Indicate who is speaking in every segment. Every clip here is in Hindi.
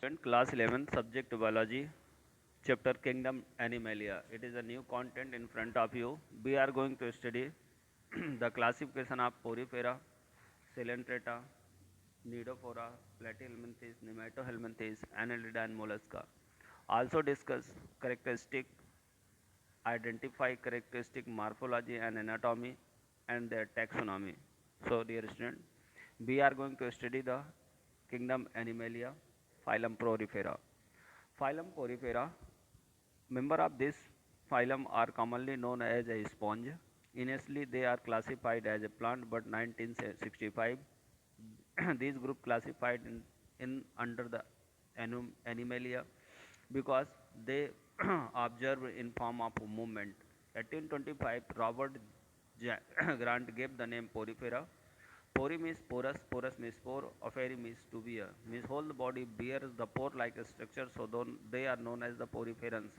Speaker 1: Student, class 11, subject biology, chapter Kingdom Animalia. It is a new content in front of you. We are going to study the classification of Porifera, Coelenterata, Cnidophora, Platyhelminthes, Nematohelminthes, Annelida and Mollusca. Also discuss characteristic, identify characteristic morphology and anatomy and their taxonomy. So dear student, we are going to study the kingdom Animalia, phylum Porifera. Phylum Porifera, member of this phylum are commonly known as a sponge. Initially they are classified as a plant, but 1965 these group classified in under the Animalia because they observe in form of movement. 1825 Robert Grant gave the name Porifera. Pori means porous, porous means pore, opheri means to bear, means whole body bears the pore-like structure, so they are known as the poriferans.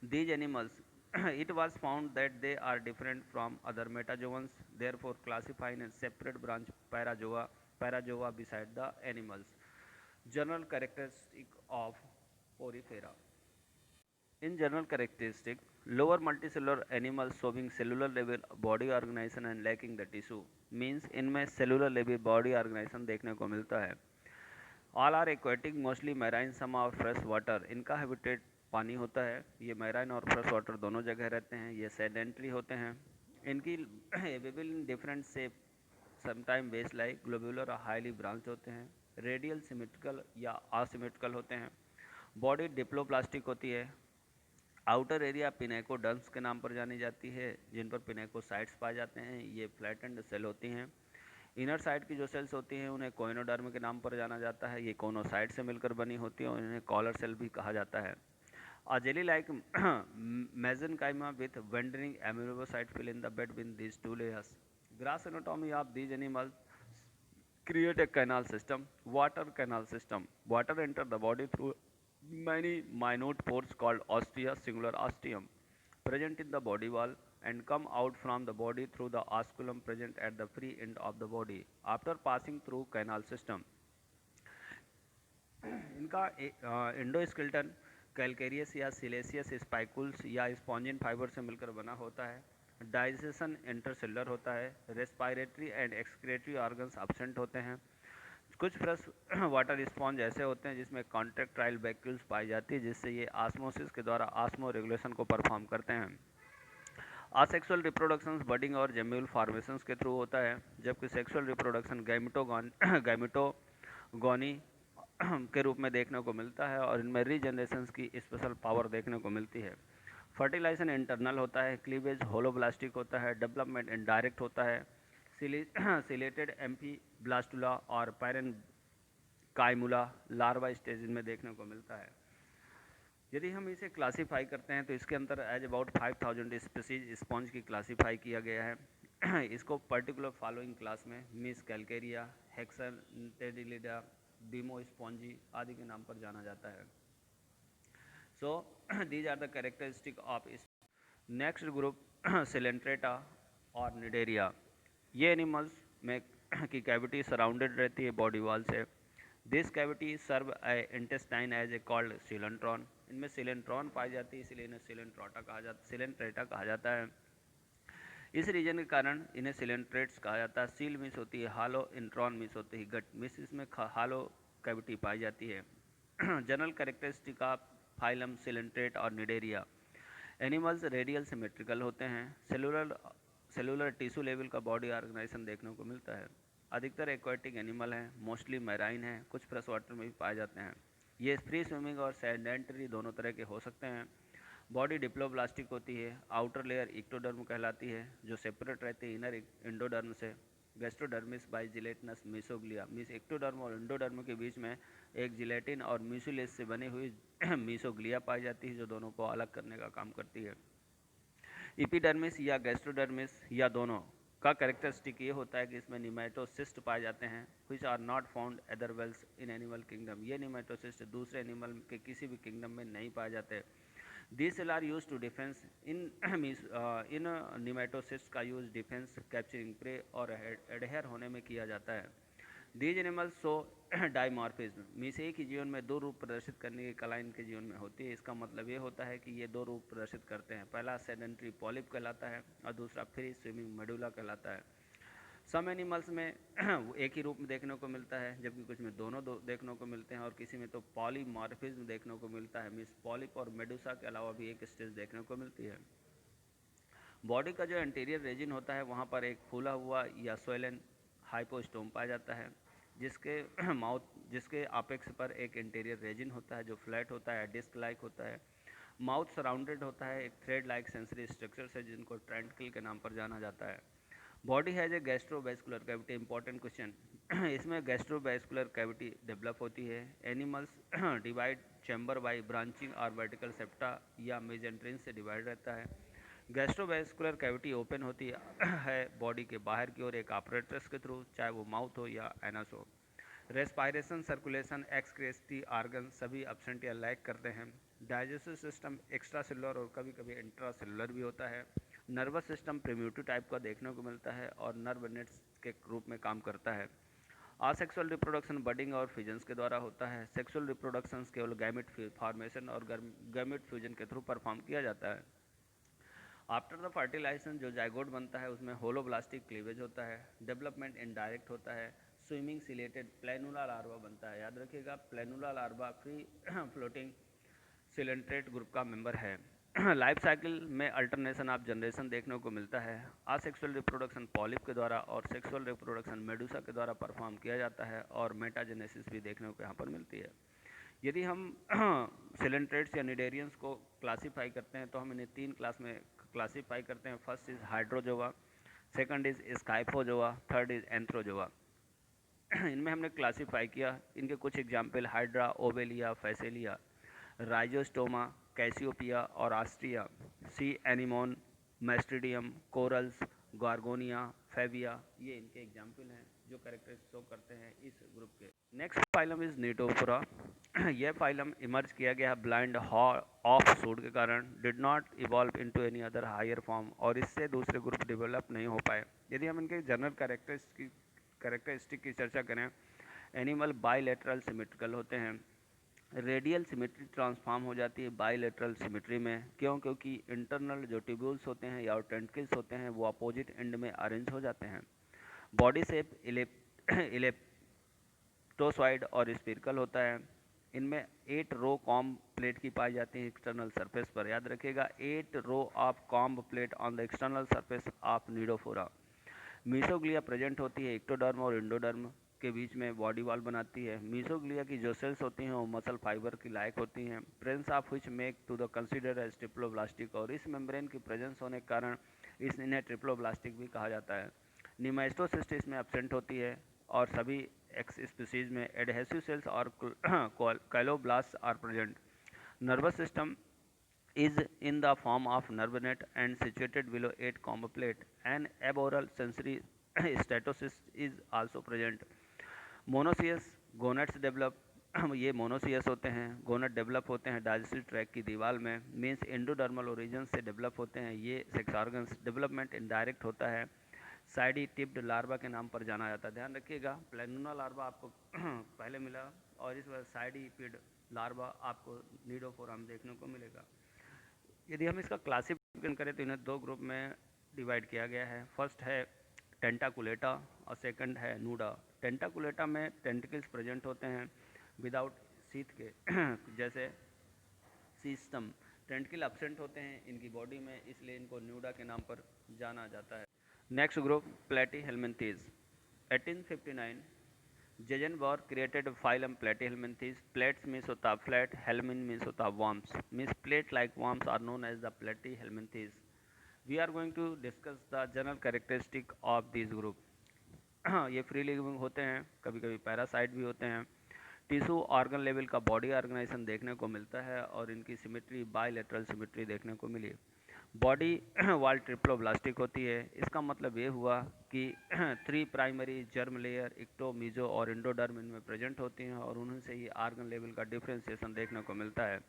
Speaker 1: These animals, it was found that they are different from other metazoans, therefore classified in separate branch parazoa beside the animals. General characteristic of porifera. In general characteristic, lower multicellular animals showing cellular level body organization and lacking the tissue means इनमें cellular level body organization देखने को मिलता है. All are aquatic, mostly marine, some are fresh water. इनका habitat पानी होता है. ये marine और fresh water दोनों जगह रहते हैं. ये sedentary होते हैं. इनकी available in different shape, sometimes base like globular और highly branched होते हैं. Radial symmetrical या asymmetrical होते हैं. Body diploplastic होती है. आउटर एरिया पिनेकोडर्म्स के नाम पर जानी जाती है, जिन पर पिनेकोसाइट्स पाए जाते हैं. ये फ्लैटेंड सेल होती हैं. इनर साइड की जो सेल्स होती हैं उन्हें कोइनोडर्म के नाम पर जाना जाता है. ये कोनोसाइट से मिलकर बनी होती है और इन्हें कॉलर सेल भी कहा जाता है. A jelly like mesenchyma with wandering amoebocyte fill in the bed between these two layers. Gross anatomy of these animals create a canal system, water canal system. Water enter the body through many minute pores called ostia, singular ostium, present in the body wall and come out from the body through the osculum present at the free end of the body after passing through canal system. इनका एंडोस्केलेटन कैलकेरियस या सिलेसियस स्पाइकुल्स या स्पॉन्जिन फाइबर से मिलकर बना होता है. डाइजेशन इंटरसेलुलर होता है. Respiratory and excretory organs absent होते हैं. कुछ फ्रेश वाटर स्पॉन्ज ऐसे होते हैं जिसमें कॉन्ट्रेक्टाइल वैक्यूल्स पाई जाती है, जिससे ये आस्मोसिस के द्वारा आस्मो रेगुलेशन को परफॉर्म करते हैं. असेक्सुअल रिप्रोडक्शन बडिंग और जेम्यूल फॉर्मेशंस के थ्रू होता है, जबकि सेक्सुअल रिप्रोडक्शन गैमिटोगोनी के रूप में देखने को मिलता है और इनमें रीजनरेशन की स्पेशल पावर देखने को मिलती है. फर्टिलाइजेशन इंटरनल होता है. क्लीवेज होलोब्लास्टिक होता है. डेवलपमेंट इनडायरेक्ट होता है. सिलेटेड एम्फी ब्लास्टुला और पैरन काइमुला लार्वा स्टेज में देखने को मिलता है. यदि हम इसे क्लासीफाई करते हैं तो इसके अंदर एज अबाउट 5000 स्पीसीज स्पॉन्ज की क्लासीफाई किया गया है. इसको पर्टिकुलर फॉलोइंग क्लास में मिस कैलकेरिया, हेक्साटेडिलिडा, बीमो स्पॉन्जी आदि के नाम पर जाना जाता है. So these are the characteristic of. Next group coelenterata और निडेरिया. ये एनिमल्स में की कैविटी सराउंडेड रहती है बॉडी वॉल से. This cavity serve a intestine as a called coelenteron. इनमें सिलेंट्रॉन पाई जाती है, इसलिए इन्हें सिलेंट्रेटा कहा जाता है. इस रीजन के कारण इन्हें सिलेंट्रेट्स कहा जाता है. सील मिस होती है हालो, इंट्रॉन मिस होती है गट मिस. इसमें हालो कैविटी पाई जाती है. General characteristic of phylum coelenterate और निडेरिया. एनिमल्स रेडियल सिमेट्रिकल होते हैं. सेलुलर टिश्यू लेवल का बॉडी ऑर्गेनाइजेशन देखने को मिलता है. अधिकतर एक्वाटिक एनिमल हैं, मोस्टली मैराइन हैं, कुछ फ्रेश वाटर में भी पाए जाते हैं. ये फ्री स्विमिंग और सेडेंटरी दोनों तरह के हो सकते हैं. बॉडी डिप्लोब्लास्टिक होती है. आउटर लेयर इक्टोडर्म कहलाती है, जो सेपरेट रहती है इनर एंडोडर्म से. Gastrodermis by gelatinous mesoglea. मीस एक्टोडर्म और एंडोडर्म के बीच में एक जिलेटिन और म्यूसिलेस से बनी हुई मीसोग्लिया पाई जाती है, जो दोनों को अलग करने का काम करती है. इपिडर्मिस या गैस्ट्रोडर्मिस या दोनों का कैरेक्टरिस्टिक ये होता है कि इसमें निमेटोसिस्ट पाए जाते हैं, which are not found otherwise in animal kingdom. ये निमेटोसिस्ट दूसरे एनिमल के किसी भी किंगडम में नहीं पाए जाते. This cell are use to defence इन निमेटोसिस्ट का यूज डिफेंस, कैप्चरिंग प्रे और एडहेयर होने में किया जाता है. These animals show dimorphism, means एक ही जीवन में दो रूप प्रदर्शित करने की कला इनके जीवन में होती है। इसका मतलब ये होता है कि ये दो रूप प्रदर्शित करते हैं। पहला सेडेंट्री पॉलिप कहलाता है और दूसरा फ्री स्विमिंग मेडुला कहलाता है। सम एनिमल्स में एक ही रूप में देखने को मिलता है, जबकि कुछ में दोनों देखने को मिलते हैं और किसी में तो पॉलीमॉर्फिज्म देखने को मिलता है, मीन्स पॉलिप और मेडुसा के अलावा भी एक स्टेज देखने को मिलती है। बॉडी का जो एंटीरियर रीजन होता है वहाँ पर एक फूला हुआ या स्वेलन हाइपोस्टोम पाया जाता है, जिसके जिसके अपेक्स पर एक इंटीरियर रीजन होता है जो फ्लैट होता है, डिस्क लाइक होता है। माउथ सराउंडेड होता है एक थ्रेड लाइक सेंसरी स्ट्रक्चर से, जिनको ट्रेंटिकल के नाम पर जाना जाता है। Body has a gastrovascular cavity, important question. इसमें गैस्ट्रोवैस्कुलर कैविटी डेवलप होती है। Animals divide chamber by branching और वर्टिकल सेप्टा या मेजेंट्रिन से डिवाइड रहता है। गैस्ट्रोवैस्कुलर कैविटी ओपन होती है बॉडी के बाहर की ओर एक ऑपरेटर्स के थ्रू, चाहे वो माउथ हो या एनस हो। रेस्पायरेशन, सर्कुलेशन, एक्सक्रेटरी ऑर्गन सभी एब्सेंट या लैक करते हैं। डाइजेस्टिव सिस्टम एक्स्ट्रा सेलुलर और कभी कभी इंट्रा सेलुलर भी होता है। नर्वस सिस्टम प्रिम्यूटिव टाइप का देखने को मिलता है और नर्व नेट्स के रूप में काम करता है। असेक्सुअल रिप्रोडक्शन बडिंग और फ्यूजन्स के द्वारा होता है। सेक्सुअल रिप्रोडक्शन केवल गैमेट फॉर्मेशन और गैमेट फ्यूजन के थ्रू परफॉर्म किया जाता है। आफ्टर द फर्टिलाइजेशन जो जाइगोट बनता है उसमें होलोब्लास्टिक क्लीवेज होता है। डेवलपमेंट इनडायरेक्ट होता है। स्विमिंग सिलेटेड प्लेनुला लार्वा बनता है। याद रखिएगा, planula larva free floating coelenterate group का मेंबर है। लाइफ साइकिल में अल्टरनेशन ऑफ जनरेशन देखने को मिलता है। असेक्सुअल रिप्रोडक्शन पॉलिप के द्वारा और सेक्सुअल रिप्रोडक्शन मेडुसा के द्वारा परफॉर्म किया जाता है और मेटाजेनेसिस भी देखने को यहाँ पर मिलती है। यदि हम सिलेंट्रेट्स या निडेरियंस को क्लासीफाई करते हैं तो हम इन्हें तीन क्लास में क्लासीफाई करते हैं। First is Hydrozoa, second is Scyphozoa, third is Anthozoa. इनमें हमने क्लासीफाई किया। इनके कुछ example Hydra, Obelia, Physalia, Rhizostoma, Cassiopeia और आस्ट्रिया, sea anemone, Metridium, corals, Gorgonia, Favia, ये इनके एग्जाम्पल हैं जो कैरेक्टर शो करते हैं इस ग्रुप के। Next phylum is Ctenophora. यह फाइलम इमर्ज किया गया ब्लाइंड ऑफ सूड के कारण, did not evolve into any other higher form, और इससे दूसरे ग्रुप डेवलप नहीं हो पाए। यदि हम इनके जनरल कैरेक्टरिस्टिक की चर्चा करें, एनिमल बाइलेटरल सिमेट्रिकल होते हैं। रेडियल सिमेट्री ट्रांसफॉर्म हो जाती है बाइलेटरल सिमेट्री में। क्यों? क्योंकि इंटरनल जो ट्यूब्यूल्स होते हैं या टेंटिकल्स होते हैं वो अपोजिट एंड में अरेंज हो जाते हैं। बॉडी शेप इलेप्टोसॉइड और स्पिरिकल होता है। इनमें 8 रो कॉम्ब प्लेट की पाई जाती है एक्सटर्नल सरफेस पर। याद रखिएगा, 8 row of comb plate on the external surface of Ctenophora. Mesoglea present होती है एक्टोडर्म और इंडोडर्म के बीच में, बॉडी वॉल बनाती है। मीसोग्लिया की जो सेल्स होती हैं वो मसल फाइबर की लायक होती हैं, presence of which make to the consider as triploblastic, और इस मेम्ब्रेन की प्रेजेंस होने के कारण इन्हें ट्रिप्लोब्लास्टिक भी कहा जाता है। निमाइस्टोसिस्ट इसमें एब्सेंट होती है और सभी एक्स स्पीसीज में एडहेसिव सेल्स और colloblast are present. Nervous system is in the form of nerve net and situated below 8 comb plate. An aboral sensory statocyst is also present. Monoecious gonads develop ये मोनोसियस होते हैं, गोनेट डेवलप होते हैं डाइजेस्टिव ट्रैक की दीवार में, मीन्स एंडोडर्मल ओरिजिन से डेवलप होते हैं। ये सेक्स ऑर्गन्स डेवलपमेंट इनडायरेक्ट होता है। साइडी टिप्ड लार्वा के नाम पर जाना जाता है। ध्यान रखिएगा, प्लेनुला लार्वा आपको पहले मिला और इस बार साइडी टिप्ड लार्वा आपको निडोफोरा में देखने को मिलेगा। यदि हम इसका क्लासिफिकेशन करें तो इन्हें दो ग्रुप में डिवाइड किया गया है। फर्स्ट है टेंटाकुलेटा और सेकंड है नूडा। टेंटाकुलेटा में टेंटिकल्स प्रेजेंट होते हैं विदाउट सीथ के जैसे सिस्टम। टेंटिकल एब्सेंट होते हैं इनकी बॉडी में, इसलिए इनको न्यूडा के नाम पर जाना जाता है। Next group Platyhelminthes. 1859 Gegenbaur created phylum Platyhelminthes. Platys means होता फ्लैट, हेल्मिन मीन्स होता worms, means plate like worms are known as the Platyhelminthes. We are going to discuss the general characteristic of this group. ये फ्री लिविंग होते हैं, कभी कभी पैरासाइट भी होते हैं। टिश्यू ऑर्गन लेवल का बॉडी ऑर्गेनाइजेशन देखने को मिलता है और इनकी सिमेट्री बायलैटरल सिमेट्री देखने को मिली। बॉडी वाल ट्रिप्लोब्लास्टिक होती है। इसका मतलब ये हुआ कि 3 primary germ layer ecto, meso और इंडोडर्म इनमें प्रेजेंट होती हैं और उन्हीं से ही ऑर्गन लेवल का डिफ्रेंशिएशन देखने को मिलता है।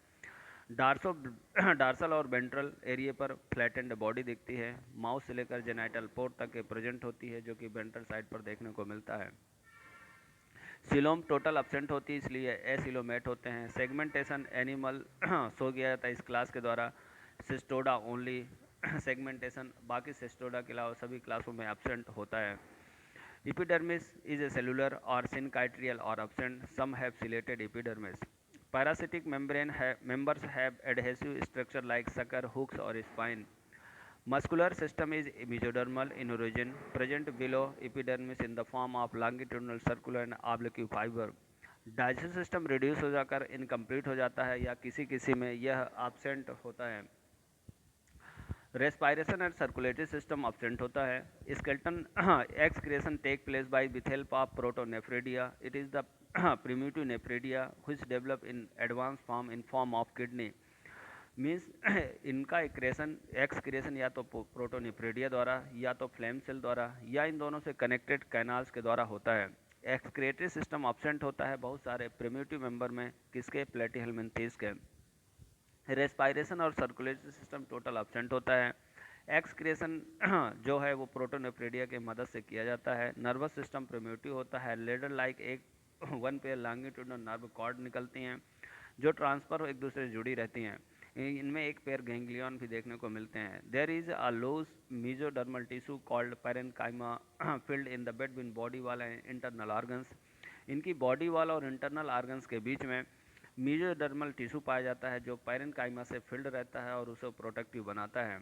Speaker 1: डार्सल और वेंट्रल एरिया पर फ्लैटेंड बॉडी दिखती है। माउथ से लेकर जेनाइटल पोर्ट तक के प्रेजेंट होती है, जो कि वेंट्रल साइड पर देखने को मिलता है। सिलोम टोटल absent होती है इसलिए एसिलोमेट होते हैं। सेगमेंटेशन एनिमल सो गया था इस क्लास के द्वारा। सिस्टोडा ओनली सेगमेंटेशन बाकी सिस्टोडा के अलावा सभी क्लासों में absent होता है। Epidermis is a cellular or syncytial or absent. Some have ciliated epidermis. Parasitic membrane members have adhesive structure like sucker, hooks or spine. Muscular system is mesodermal in origin, present below epidermis in the form of longitudinal, circular and oblique fiber. Digest system reduce हो जाकर इनकम्प्लीट हो जाता है या किसी किसी में यह absent होता है। Respiration and circulatory system absent होता है। Skeleton excretion take place by with help of protonephridia. It is the primitive nephridia which develop in advanced form in form of kidney. Means इनका एक्सक्रेशन या तो प्रोटोनेफ्रिडिया द्वारा या तो फ्लेम सेल द्वारा या इन दोनों से कनेक्टेड कैनाल्स के द्वारा होता है। एक्सक्रेटरी सिस्टम absent होता है बहुत सारे प्रिमिटिव मेंबर में, किसके, प्लेटिहेल्मिन्थेस के। रेस्पायरेशन और सर्कुलेटरी सिस्टम टोटल absent होता है। एक्सक्रेशन जो है वो प्रोटोनेफ्रिडिया की मदद से किया जाता है। नर्वस सिस्टम प्रिमिटिव होता है। लेडर लाइक एक one pair longitudinal nerve cord निकलती हैं जो ट्रांसफर एक दूसरे से जुड़ी रहती हैं। इनमें एक पेयर गैंग्लियन भी देखने को मिलते हैं। There is a loose mesodermal tissue called parenchyma filled in the between body wall and internal organs. इनकी बॉडी वॉल और इंटरनल ऑर्गन्स के बीच में मेसोडर्मल टिश्यू पाया जाता है जो पैरेन्काइमा से फिल्ड रहता है और उसे प्रोटेक्टिव बनाता है।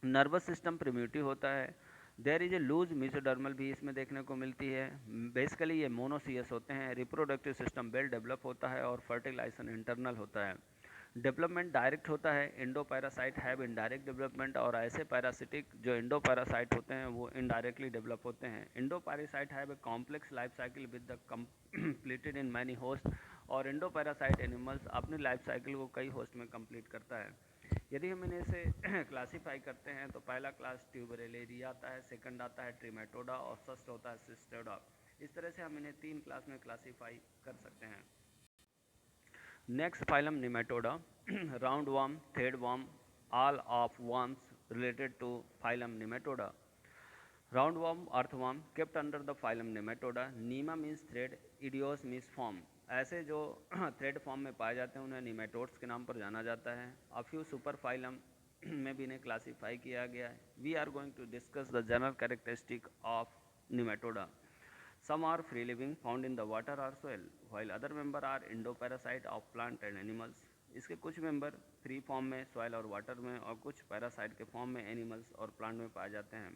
Speaker 1: नर्वस सिस्टम प्रिमिटिव होता है। There is a loose mesodermal भी इसमें देखने को मिलती है। बेसिकली ये मोनोसियस होते हैं। रिप्रोडक्टिव सिस्टम वेल डेवलप होता है और फर्टिलाइजेशन इंटरनल होता है। डेवलपमेंट डायरेक्ट होता है। Indo parasite have indirect development, और ऐसे पैरासिटिक जो इंडो पैरासाइट होते हैं वो इनडायरेक्टली डेवलप होते हैं। Indo parasite have a complex life cycle with the completed in many host, और इंडो पैरासाइट एनिमल्स अपनी लाइफ साइकिल को कई होस्ट में कंप्लीट करता है। यदि हम इन्हें से क्लासीफाई करते हैं तो पहला क्लास ट्यूबरेलेरिया आता है, सेकंड आता है ट्रिमेटोडा और फर्स्ट होता है सिस्टोडा। इस तरह से हम इन्हें 3 क्लास में क्लासीफाई कर सकते हैं। Next phylum Nematoda, round worm, thread worm, all of worms related to phylum Nematoda. Roundworm, earthworm, kept under the phylum Nematoda. Nema means thread, idios means form. ऐसे जो थ्रेड फॉर्म में पाए जाते हैं उन्हें निमेटोड्स के नाम पर जाना जाता है। अ फ्यू सुपर फाइलम में भी इन्हें क्लासीफाई किया गया है। We are going to discuss the general characteristic of nematoda. Some are free living, found in the water or soil, while other member are endoparasite of plant and animals. इसके कुछ मेंबर फ्री फॉर्म में सॉइल और वाटर में और कुछ पैरासाइट के फॉर्म में एनिमल्स और प्लांट में पाए जाते हैं।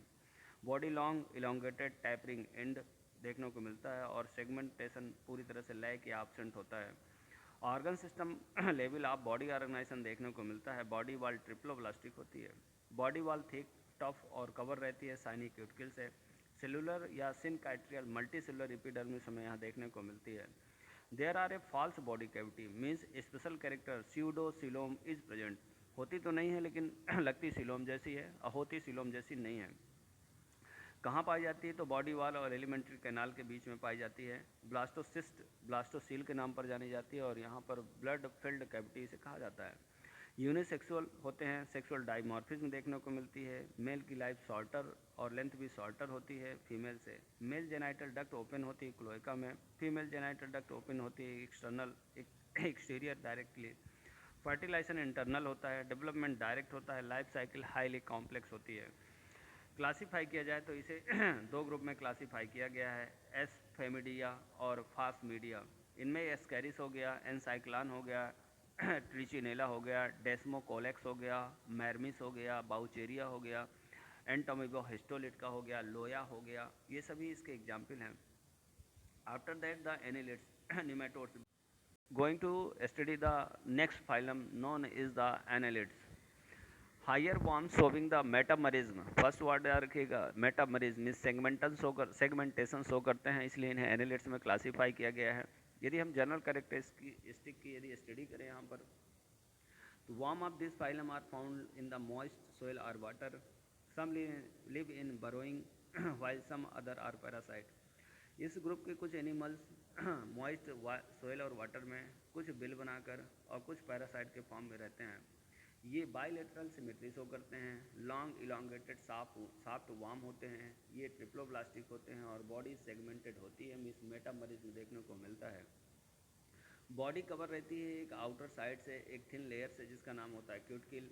Speaker 1: Body long elongated tapering and देखने को मिलता है और सेगमेंटेशन पूरी तरह से लैक या एब्सेंट होता है। Organ system level of body organisation देखने को मिलता है। बॉडी वॉल ट्रिप्लोब्लास्टिक होती है। बॉडी वॉल थिक, टफ और कवर रहती है साइनी क्यूटिकल से। सेलुलर या सिनकाइट्रियल मल्टी सेलुलर एपिडर्मिस हमें यहाँ देखने को मिलती है। There are a false body cavity means special character pseudocoelom is present. होती तो नहीं है लेकिन लगती सिलोम जैसी है और होती सिलोम जैसी नहीं है। कहाँ पाई जाती है तो बॉडी वॉल और एलिमेंट्री कैनाल के बीच में पाई जाती है। ब्लास्टोसिस्ट ब्लास्टोसील के नाम पर जानी जाती है और यहाँ पर ब्लड फिल्ड कैविटी से कहा जाता है। यूनिसेक्सुअल होते हैं। सेक्सुअल डाइमॉर्फिज्म देखने को मिलती है। मेल की लाइफ शॉर्टर और लेंथ भी शॉर्टर होती है फीमेल से। मेल जेनाइटल डक्ट ओपन होती है क्लोएका में। फीमेल जेनाइटल डक्ट ओपन होती है external exterior directly. Fertilisation internal होता है। डेवलपमेंट डायरेक्ट होता है। लाइफ साइकिल हाईली कॉम्प्लेक्स होती है। क्लासीफाई किया जाए तो इसे 2 ग्रुप में क्लासीफाई किया गया है, एस फेमिडिया और फास्ट मीडिया। इनमें एस्कैरिस हो गया, एनसाइक्लान हो गया, ट्रिचिनेला हो गया, डेस्मोकोलेक्स हो गया, मैरमिस हो गया, बाउचेरिया हो गया, एंटोमिबो हिस्टोलिटका हो गया, लोया हो गया, ये सभी इसके एग्जाम्पल हैं। After that the annelids nematodes. Going to study the next phylum known is the annelids. Higher worm showing the metamerism. First word रखिएगा मेटामरिज्म मीन्स सेगमेंटेशन शो करते हैं, इसलिए इन्हें एनालिड्स में क्लासीफाई किया गया है। यदि हम जनरल कैरेक्टरिस्टिक की यदि स्टडी करें यहाँ पर तो worm of this phylum are found in the moist soil और water. Some live in burrowing while some other are parasite. इस ग्रुप के कुछ एनिमल्स मॉइस्ट सोइल और वाटर में कुछ बिल बनाकर और कुछ पैरासाइट के फॉर्म में रहते हैं। ये बाइलेटरल सिमेट्री शो करते हैं, लॉन्ग इलांगेटेड साफ्ट वार्म होते हैं, ये ट्रिप्लोब्लास्टिक होते हैं और बॉडी सेगमेंटेड होती है, मिस मेटामरिज में देखने को मिलता है। बॉडी कवर रहती है एक आउटर साइड से एक थिन लेयर से जिसका नाम होता है cuticle.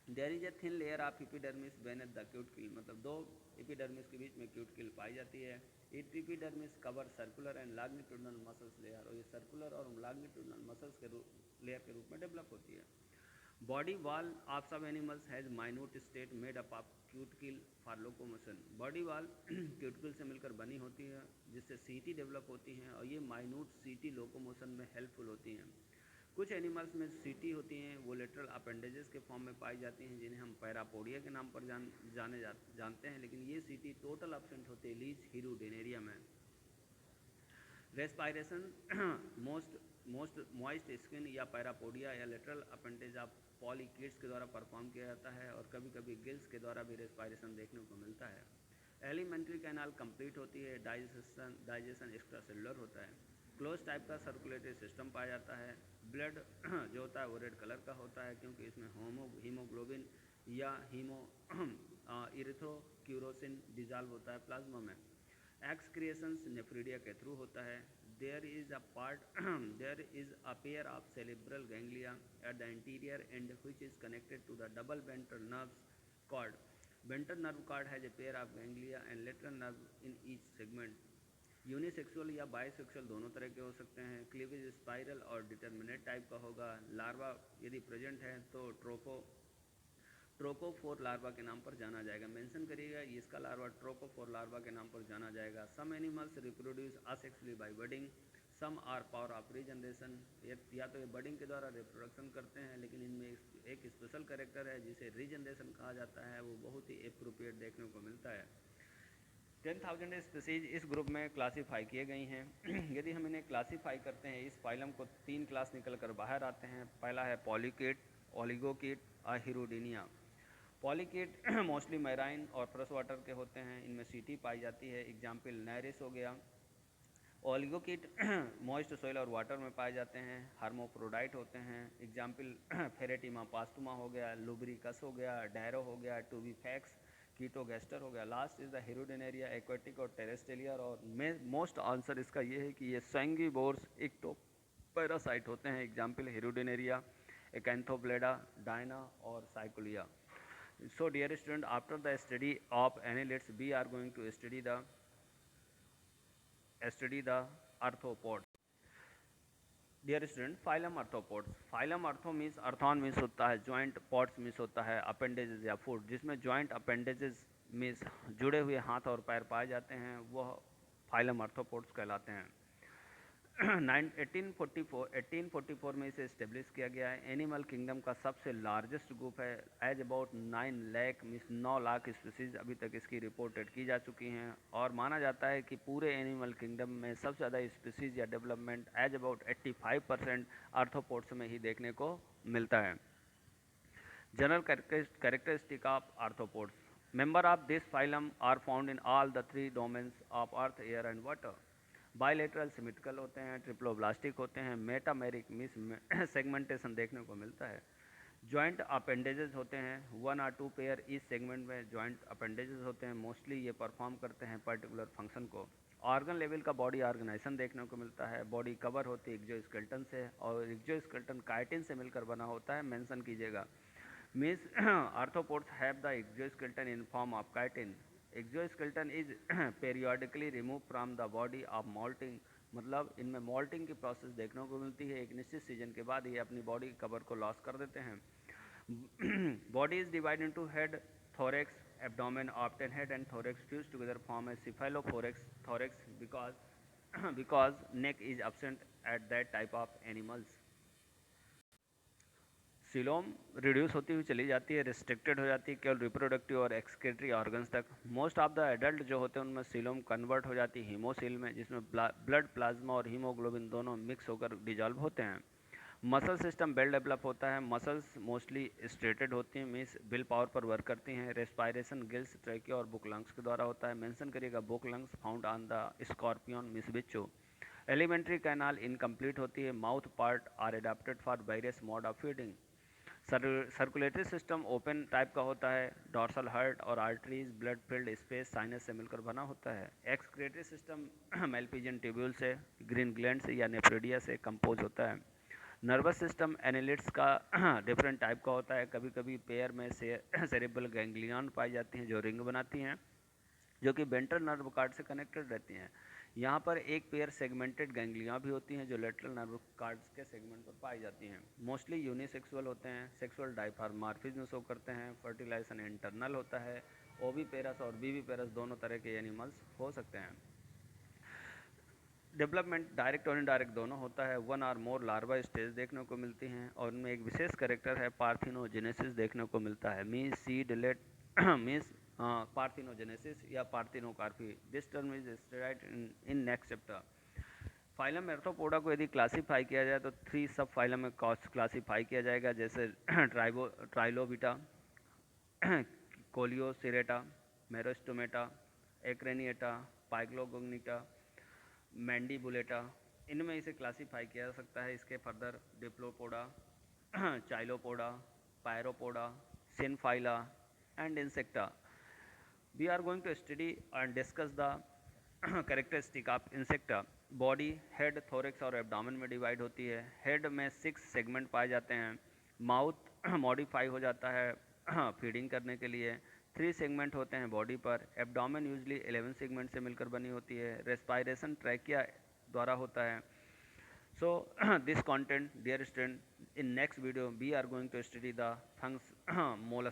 Speaker 1: There is a thin layer of epidermis beneath the cuticle, मतलब दो एपिडर्मिस के बीच में क्यूटिकल पाई जाती है। It epidermis cover circular and longitudinal muscles layer, और ये सर्कुलर और लॉन्गिट्यूडिनल मसल्स के लेयर के रूप में डेवलप होती है। बॉडी वॉल ऑफ सब animals has minute state made up of cuticle for locomotion. Body wall cuticle से मिलकर बनी होती है जिससे सीटी डेवलप होती हैं और ये माइन्यूट सीटी लोकोमोशन में हेल्पफुल होती हैं। कुछ एनिमल्स में सीटी होती हैं, वो लेटरल अपेंडेजेस के फॉर्म में पाई जाती हैं जिन्हें हम पैरापोडिया के नाम पर जानते हैं, लेकिन ये सीटी टोटल एब्सेंट होती है लीच हिरुडेनेरिया में। रेस्पायरेशन मोस्ट मॉइस्ट स्किन या पैरापोडिया या लेटरल अपेंडेज ऑफ पॉलीकिड्स के द्वारा परफॉर्म किया जाता है और कभी कभी गिल्स के द्वारा भी रेस्पायरेशन देखने को मिलता है। एलिमेंट्री कैनाल कंप्लीट होती है, डाइजेशन एक्स्ट्रा सेलुलर होता है। क्लोज टाइप का सर्कुलेटरी सिस्टम पाया जाता है। ब्लड जो होता है वो रेड कलर का होता है क्योंकि इसमें हीमोग्लोबिन या इरिथ्रोक्यूरोसिन डिजॉल्व होता है प्लाज्मा में। एक्सक्रिएशंस नेफ्रीडिया के थ्रू होता है। There is a pair of cerebral ganglia at the interior and which is connected to the double ventral nerves cord. Ventral nerve cord has a pair of ganglia and lateral nerve in each segment. Unisexual या बाइसेक्सुअल दोनों तरह के हो सकते हैं। क्लीवेज स्पाइरल और डिटर्मिनेट टाइप का होगा। लार्वा यदि प्रेजेंट है तो ट्रोकोफोर लार्वा के नाम पर जाना जाएगा। मेंशन करिएगा इसका लार्वा ट्रोकोफोर लार्वा के नाम पर जाना जाएगा। Some animals reproduce asexually by budding, some are power of regeneration. या तो ये बडिंग के द्वारा रिप्रोडक्शन करते हैं, लेकिन इनमें एक स्पेशल कैरेक्टर है जिसे रीजनरेशन कहा जाता है, वो बहुत ही एप्रोप्रिएट देखने को मिलता है। 10,000 स्पीसीज इस ग्रुप में क्लासीफाई किए गई हैं। यदि हम इन्हें क्लासीफाई करते हैं, इस फाइलम को 3 क्लास निकल कर बाहर आते हैं। पहला है पॉलीकेट, ओलिगोकेट और हिरुडिनिया। पॉलीकेट मोस्टली मैराइन और फ्रेश वाटर के होते हैं, इनमें सीटी पाई जाती है। एग्जाम्पल नैरिस हो गया। ओलिगोकेट मॉइस्ट सोइल और वाटर में पाए जाते हैं। हार्मोप्रोडाइट होते हैं। एग्जाम्पल फेरेटिमा पास्टुमा हो गया, लुब्रिकस हो गया, डैरो हो गया, टूबीफैक्स, कीटोगेस्टर हो गया। Last is the Hirudinaria, aquatic और टेरेस्टेलियर। और मोस्ट आंसर इसका ये है कि ये सैंगिवोर्स इक्टोपैरासाइट होते हैं। एग्जाम्पल हिरुडिनेरिया, एकेंथोब्लेडा, डायना और साइकोलिया। So dear student, after the study of annelids, we are going to study the arthropods. Dear student, phylum arthropods. Phylum arthro means arthon means होता है joint, pods means होता है appendages या foot, जिसमें joint appendages means जुड़े हुए हाथ और पैर पाए जाते हैं, वह phylum arthropods कहलाते हैं। 1844 में इसे इस्टेब्लिश किया गया है। एनिमल किंगडम का सबसे लार्जेस्ट ग्रुप है। As about 9 lakh means 9 lakh species अभी तक इसकी रिपोर्टेड की जा चुकी हैं और माना जाता है कि पूरे एनिमल किंगडम में सबसे ज़्यादा स्पीसीज या डेवलपमेंट एज अबाउट 85% आर्थ्रोपोड्स में ही देखने को मिलता है। General characteristic of arthropods. Member of this phylum are found in all the 3 domains of earth, air and water. Bilateral symmetrical होते हैं, ट्रिप्लोब्लास्टिक होते हैं, मेटामेरिक मिस सेगमेंटेशन देखने को मिलता है। जॉइंट अपेंडेजेस होते हैं, 1 और 2 पेयर इस सेगमेंट में जॉइंट अपेंडेजेस होते हैं। मोस्टली ये परफॉर्म करते हैं पर्टिकुलर फंक्शन को। ऑर्गन लेवल का बॉडी ऑर्गेनाइजेशन देखने को मिलता है। बॉडी कवर होती है एक्सोस्केलेटन से और एक्सोस्केलेटन काइटिन से मिलकर बना होता है, मेंशन कीजिएगा। Means arthropods have the exoskeleton in form of chitin. Exoskeleton is periodically remove from the body of moulting, मतलब इनमें मॉल्टिंग की प्रोसेस देखने को मिलती है। एक निश्चित सीजन के बाद ये अपनी बॉडी कवर को लॉस कर देते हैं। Body is divide into head, thorax, abdomen, often head and thorax fused together form a cephalothorax because neck is absent at that type of animals. Coelom reduce होती हुई चली जाती है, रिस्ट्रिक्टेड हो जाती है केवल रिप्रोडक्टिव और एक्सक्रीटरी ऑर्गन्स तक। मोस्ट ऑफ द एडल्ट जो होते हैं उनमें सीलोम कन्वर्ट हो जाती है हीमोसील में, जिसमें ब्लड प्लाज्मा और हीमोग्लोबिन दोनों मिक्स होकर डिजॉल्व होते हैं। मसल सिस्टम वेल डेवलप होता है। मसल्स मोस्टली स्ट्रेटेड होती हैं, मीन्स विल पावर पर वर्क करती हैं। रेस्पायरेशन गिल्स, ट्रैकिया और बुक लंग्स के द्वारा होता है। मेंशन करिएगा book lungs found on the scorpion miss बिच्छू। एलिमेंट्री कैनाल इनकम्प्लीट होती है। Mouth part are adapted for various mode of feeding. Circulatory system open type का होता है, डॉर्सल हार्ट और arteries blood filled space sinus से मिलकर बना होता है। एक्सक्रीटरी सिस्टम मेलपिजियन ट्यूब्यूल से, ग्रीन ग्लैंड से या नेफ्रेडिया से कंपोज होता है। नर्वस सिस्टम एनालिट्स का डिफरेंट टाइप का होता है। कभी कभी पेयर में सेरेब्रल गैंग्लियन पाई जाती हैं जो रिंग बनाती हैं, जो कि वेंट्रल नर्व कार्ड से कनेक्टेड रहती हैं। यहाँ पर एक पेयर सेगमेंटेड गैंग्लिया भी होती हैं जो लेटरल नर्व कार्ड्स के सेगमेंट पर पाई जाती हैं। मोस्टली यूनिसेक्सुअल होते हैं, सेक्सुअल डाइफार्मार्फिज्म शो करते हैं, फर्टिलाइजेशन इंटरनल होता है। ओवी पेरस और बीवी पेरस दोनों तरह के एनिमल्स हो सकते हैं। डेवलपमेंट डायरेक्ट और इनडायरेक्ट दोनों होता है। One or more larva stage देखने को मिलती हैं और उनमें एक विशेष करेक्टर है पार्थिनोजेनेसिस देखने को मिलता है। Means seedless means parthenogenesis या parthenocarpy. This term is studied in next chapter. Phylum Arthropoda को यदि क्लासीफाई किया जाए तो 3 सब फाइलम में क्लासीफाई किया जाएगा, जैसे ट्राइलोबिटा, कोलियोसिरेटा, मेरोस्टोमेटा, एक्रेनिएटा, पाइक्लोगोनिटा, मैंडीबुलेटा, इनमें इसे क्लासीफाई किया जा सकता है। इसके further Diplopoda, Chilopoda, Pauropoda, Symphyla and Insecta. We are going to study and discuss the characteristic of Insecta. Body head, thorax और एब्डोमेन में डिवाइड होती है। हेड में 6 सेगमेंट पाए जाते हैं। माउथ मॉडिफाई हो जाता है फीडिंग करने के लिए। 3 सेगमेंट होते हैं बॉडी पर। एब्डोमेन यूजली 11 सेगमेंट से मिलकर बनी होती है। रेस्पायरेशन ट्रैकिया द्वारा होता है। So this content, dear student, in next video we are going to study the mollusc